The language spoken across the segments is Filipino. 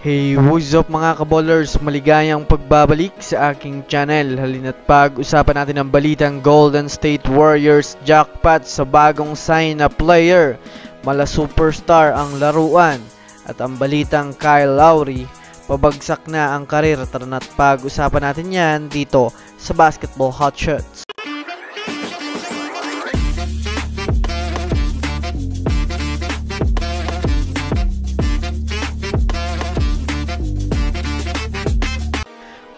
Hey, what's up mga kaballers? Maligayang pagbabalik sa aking channel. Halina't pag-usapan natin ang balitang Golden State Warriors jackpot sa bagong sign na player. Mala superstar ang laruan. At ang balitang Kyle Lowry, pabagsak na ang karir. Tara na't pag-usapan natin yan dito sa Basketball Hot Shots.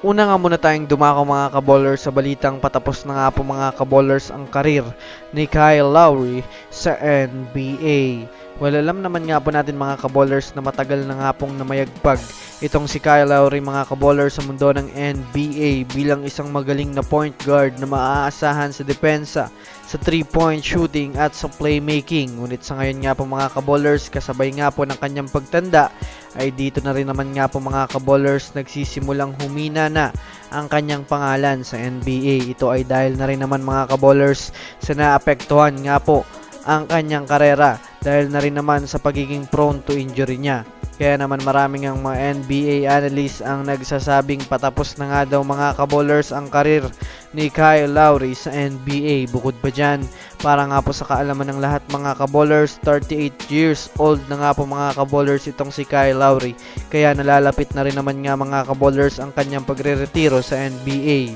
Una nga muna tayong dumako mga kaballers sa balitang patapos na nga po mga kaballers ang karir ni Kyle Lowry sa NBA. Well, alam naman nga po natin mga kaballers na matagal na nga pong namayagpag itong si Kyle Lowry mga kaballers sa mundo ng NBA bilang isang magaling na point guard na maaasahan sa depensa, sa 3-point shooting at sa playmaking. Ngunit sa ngayon nga po mga kaballers, kasabay nga po ng kanyang pagtanda ay dito na rin naman nga po mga kaballers nagsisimulang humina na ang kanyang pangalan sa NBA. Ito ay dahil na rin naman mga kaballers sa naapektuhan nga po ang kanyang karera dahil na rin naman sa pagiging prone to injury niya. Kaya naman maraming ang mga NBA analysts ang nagsasabing patapos na nga daw mga kaballers ang karir ni Kyle Lowry sa NBA. Bukod pa dyan, para nga po sa kaalaman ng lahat mga kaballers, 38 years old na nga po mga kaballers itong si Kyle Lowry. Kaya nalalapit na rin naman nga mga kaballers ang kanyang pagre-retiro sa NBA.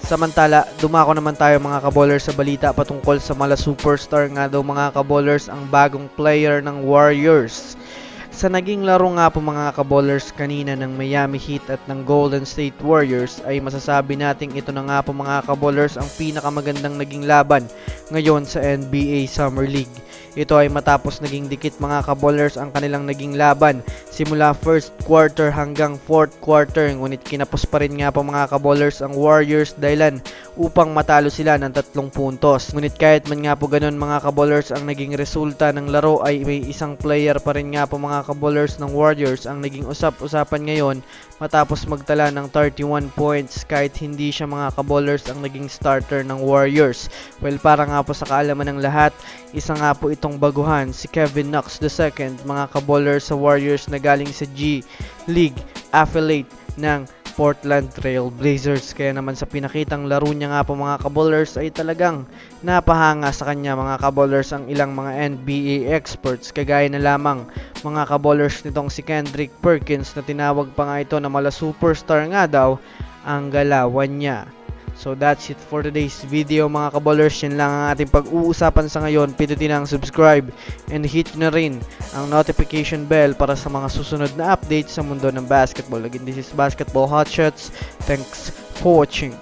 Samantala, dumako naman tayo mga kaballers sa balita patungkol sa mala superstar nga daw mga kaballers ang bagong player ng Warriors. Sa naging laro nga po mga kaballers kanina ng Miami Heat at ng Golden State Warriors ay masasabi nating ito na nga po mga kaballers ang pinakamagandang naging laban ngayon sa NBA Summer League. Ito ay matapos naging dikit mga kaballers ang kanilang naging laban simula first quarter hanggang fourth quarter, ngunit kinapos pa rin nga po mga kaballers ang Warriors dahilan upang matalo sila ng 3 puntos. Ngunit kahit man nga po ganun mga kaballers ang naging resulta ng laro ay may isang player pa rin nga po mga kaballers ng Warriors ang naging usap-usapan ngayon matapos magtala ng 31 points kahit hindi siya mga kaballers ang naging starter ng Warriors. Well, para nga po sa kaalaman ng lahat, isa nga po itong baguhan, si Kevin Knox II, mga kaballers sa Warriors na galing sa G League affiliate ng Portland Trail Blazers. Kaya naman sa pinakitang laro niya nga po mga kaballers ay talagang napahanga sa kanya mga kaballers ang ilang mga NBA experts, kagaya na lamang mga kaballers nitong si Kendrick Perkins na tinawag pa nga ito na mala superstar nga daw ang galawan niya. So that's it for today's video mga kaballers. Yan lang ang ating pag-uusapan sa ngayon. Pindutin ang subscribe and hit na rin ang notification bell para sa mga susunod na updates sa mundo ng basketball. Again, this is Basketball Hot Shots. Thanks for watching.